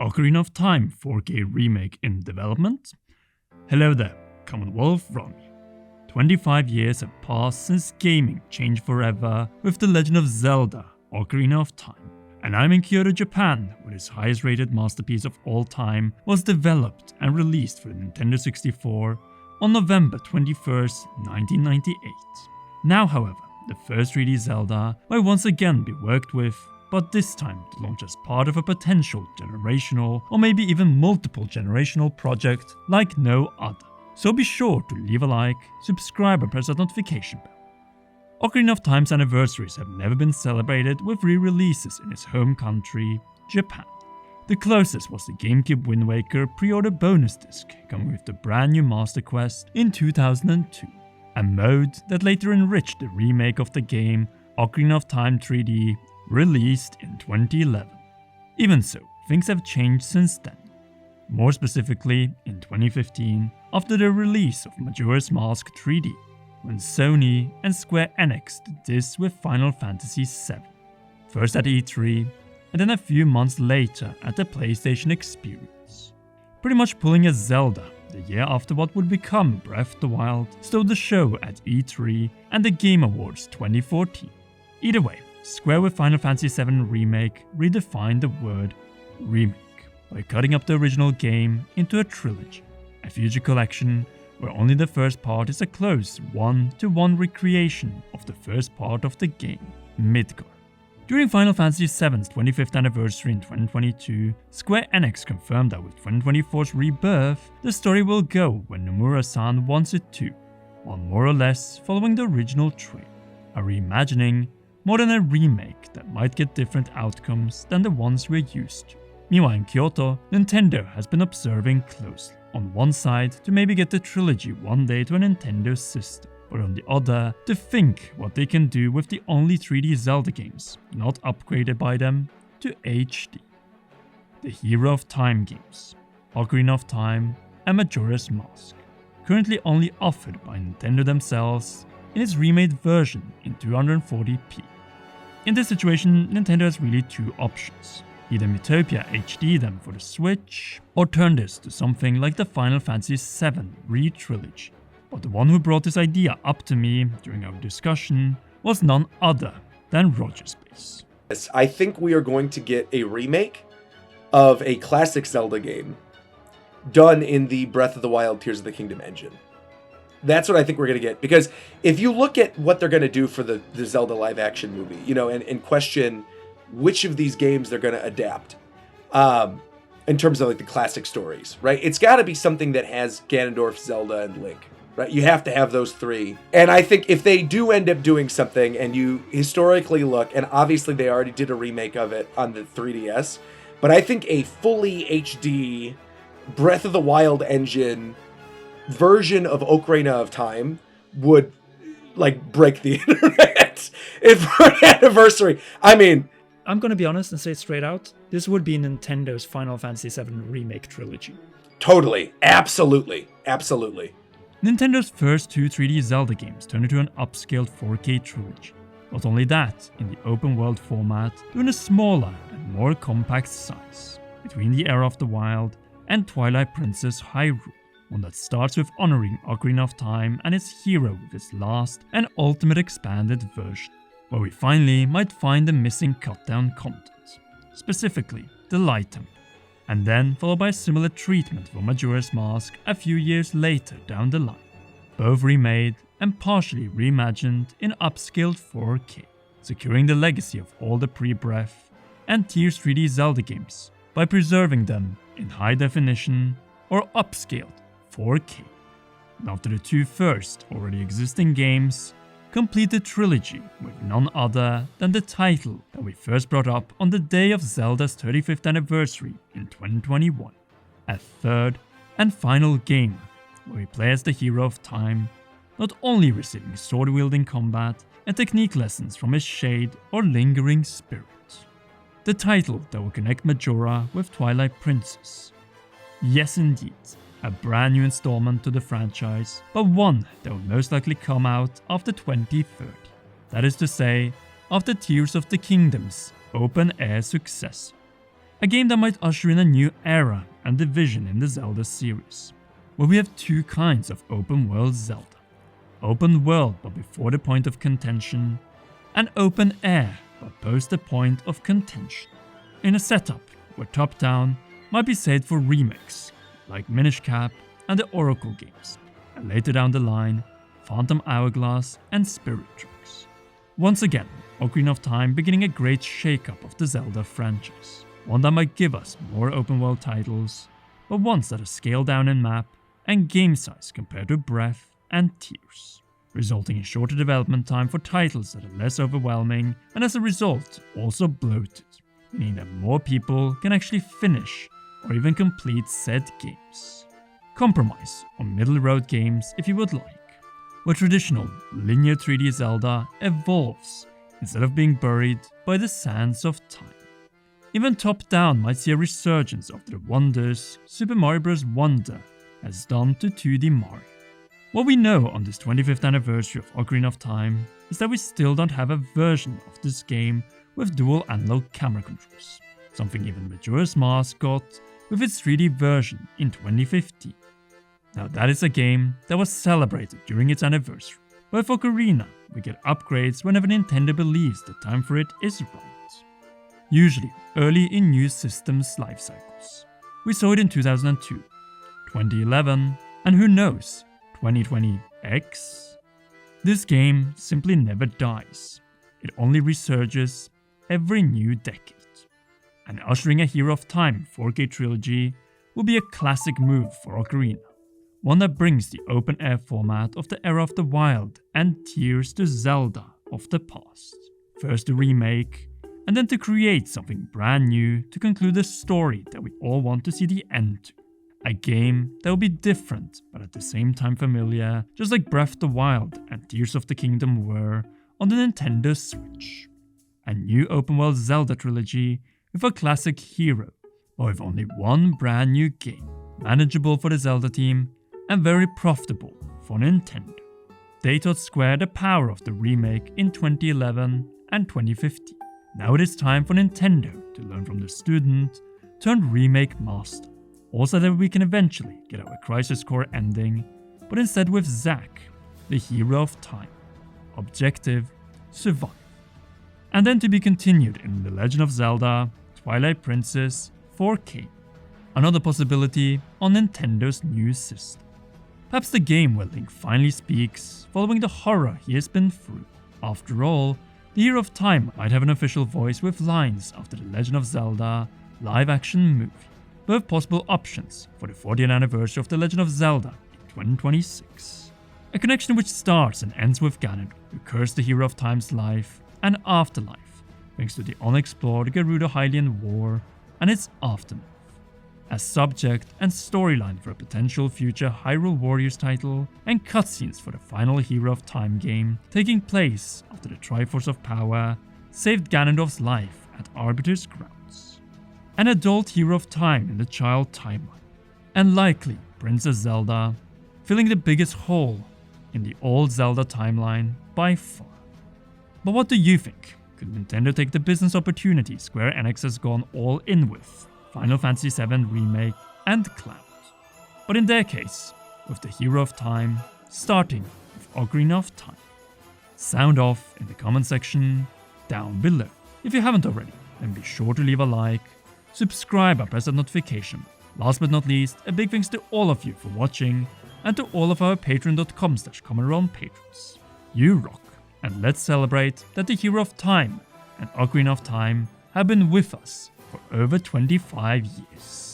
Ocarina of Time 4K Remake in development? Hello there, Commonwealth Ronnie. 25 years have passed since gaming changed forever with The Legend of Zelda Ocarina of Time, and I'm in Kyoto, Japan, where this highest rated masterpiece of all time was developed and released for the Nintendo 64 on November 21st, 1998. Now, however, the first 3D Zelda might once again be worked with, but this time to launch as part of a potential generational or maybe even multiple generational project like no other. So be sure to leave a like, subscribe and press that notification bell. Ocarina of Time's anniversaries have never been celebrated with re-releases in its home country, Japan. The closest was the GameCube Wind Waker pre-order bonus disc coming with the brand new Master Quest in 2002, a mode that later enriched the remake of the game Ocarina of Time 3D, released in 2011. Even so, things have changed since then. More specifically, in 2015, after the release of Majora's Mask 3D, when Sony and Square Enix did this with Final Fantasy VII. First at E3, and then a few months later at the PlayStation Experience. Pretty much pulling a Zelda, the year after what would become Breath of the Wild, stole the show at E3 and the Game Awards 2014. Either way, Square with Final Fantasy VII Remake redefined the word remake by cutting up the original game into a trilogy, a future collection where only the first part is a close one-to-one recreation of the first part of the game, Midgar. During Final Fantasy VII's 25th anniversary in 2022, Square Enix confirmed that with 2024's Rebirth, the story will go where Nomura-san wants it to, while more or less following the original trailer, a reimagining more than a remake that might get different outcomes than the ones we're used to. Meanwhile in Kyoto, Nintendo has been observing closely. On one side, to maybe get the trilogy one day to a Nintendo system, but on the other, to think what they can do with the only 3D Zelda games not upgraded by them to HD. The Hero of Time games, Ocarina of Time and Majora's Mask, currently only offered by Nintendo themselves in its remade version in 240p. In this situation, Nintendo has really two options. Either Miitopia HD them for the Switch, or turn this to something like the Final Fantasy VII Re-Trilogy. But the one who brought this idea up to me during our discussion was none other than Roger Space. I think we are going to get a remake of a classic Zelda game done in the Breath of the Wild Tears of the Kingdom engine. That's what I think we're going to get. Because if you look at what they're going to do for the Zelda live action movie, and question which of these games they're going to adapt in terms of like the classic stories, right? It's got to be something that has Ganondorf, Zelda, and Link, right? You have to have those three. And I think if they do end up doing something and you historically look, and obviously they already did a remake of it on the 3DS, but I think a fully HD Breath of the Wild engine version of Ocarina of Time would like break the internet if for an anniversary. I mean, I'm gonna be honest and say it straight out, this would be Nintendo's Final Fantasy VII Remake trilogy. Totally. Absolutely. Nintendo's first two 3D Zelda games turned into an upscaled 4K trilogy. Not only that, in the open world format, they're in a smaller and more compact size, between the Era of the Wild and Twilight Princess Hyrule, one that starts with honoring Ocarina of Time and its hero with its last and ultimate expanded version, where we finally might find the missing cut-down content, specifically the Light Temple, and then followed by a similar treatment for Majora's Mask a few years later down the line, both remade and partially reimagined in upscaled 4K, securing the legacy of all the pre-Breath and Tears 3D Zelda games by preserving them in high definition or upscaled 4K. And after the two first already existing games, complete the trilogy with none other than the title that we first brought up on the day of Zelda's 35th anniversary in 2021, a third and final game where we play as the Hero of Time, not only receiving sword-wielding combat and technique lessons from his shade or lingering spirit. The title that will connect Majora with Twilight Princess. Yes indeed, a brand new installment to the franchise, but one that will most likely come out after 2030. That is to say, after Tears of the Kingdom's open-air successor. A game that might usher in a new era and division in the Zelda series, where we have two kinds of open world Zelda. Open world but before the point of contention, and open air but post the point of contention. In a setup where top-down might be saved for remakes, like Minish Cap and the Oracle games, and later down the line, Phantom Hourglass and Spirit Tracks. Once again, Ocarina of Time beginning a great shake-up of the Zelda franchise, one that might give us more open-world titles, but ones that are scaled down in map and game size compared to Breath and Tears, resulting in shorter development time for titles that are less overwhelming and as a result also bloated, meaning that more people can actually finish or even complete said games. Compromise on middle road games if you would like, where traditional linear 3D Zelda evolves instead of being buried by the sands of time. Even top-down might see a resurgence of the wonders Super Mario Bros. Wonder has done to 2D Mario. What we know on this 25th anniversary of Ocarina of Time is that we still don't have a version of this game with dual analog camera controls, something even Majora's Mask got with its 3D version in 2015. Now that is a game that was celebrated during its anniversary, but with Ocarina we get upgrades whenever Nintendo believes the time for it is right. Usually early in new systems' life cycles. We saw it in 2002, 2011, and who knows, 2020X? This game simply never dies. It only resurges every new decade. And ushering a Hero of Time 4K trilogy will be a classic move for Ocarina, one that brings the open-air format of the era of the wild and Tears to Zelda of the past. First to remake, and then to create something brand new to conclude the story that we all want to see the end to. A game that will be different but at the same time familiar, just like Breath of the Wild and Tears of the Kingdom were on the Nintendo Switch. A new open-world Zelda trilogy with a classic hero, but with only one brand new game, manageable for the Zelda team and very profitable for Nintendo. They taught Square the power of the remake in 2011 and 2015. Now it is time for Nintendo to learn from the student turned remake master. Also that we can eventually get our Crisis Core ending, but instead with Zack, the hero of time. Objective, survive. And then to be continued in The Legend of Zelda Twilight Princess 4K. Another possibility on Nintendo's new system. Perhaps the game where Link finally speaks following the horror he has been through. After all, the Hero of Time might have an official voice with lines after The Legend of Zelda live-action movie, but with possible options for the 40th anniversary of The Legend of Zelda in 2026. A connection which starts and ends with Ganon, who cursed the Hero of Time's life and afterlife, thanks to the unexplored Gerudo-Hylian War and its aftermath. As subject and storyline for a potential future Hyrule Warriors title, and cutscenes for the final Hero of Time game taking place after the Triforce of Power saved Ganondorf's life at Arbiter's grounds. An adult Hero of Time in the child timeline, and likely Princess Zelda, filling the biggest hole in the old Zelda timeline by far. But what do you think? Could Nintendo take the business opportunity Square Enix has gone all in with? Final Fantasy VII Remake and Cloud. But in their case, with the Hero of Time, starting with Ocarina of Time. Sound off in the comment section down below. If you haven't already, then be sure to leave a like, subscribe and press that notification. Last but not least, a big thanks to all of you for watching and to all of our patreon.com/CommonRealm patrons. You rock, and let's celebrate that the Hero of Time and Ocarina of Time have been with us for over 25 years.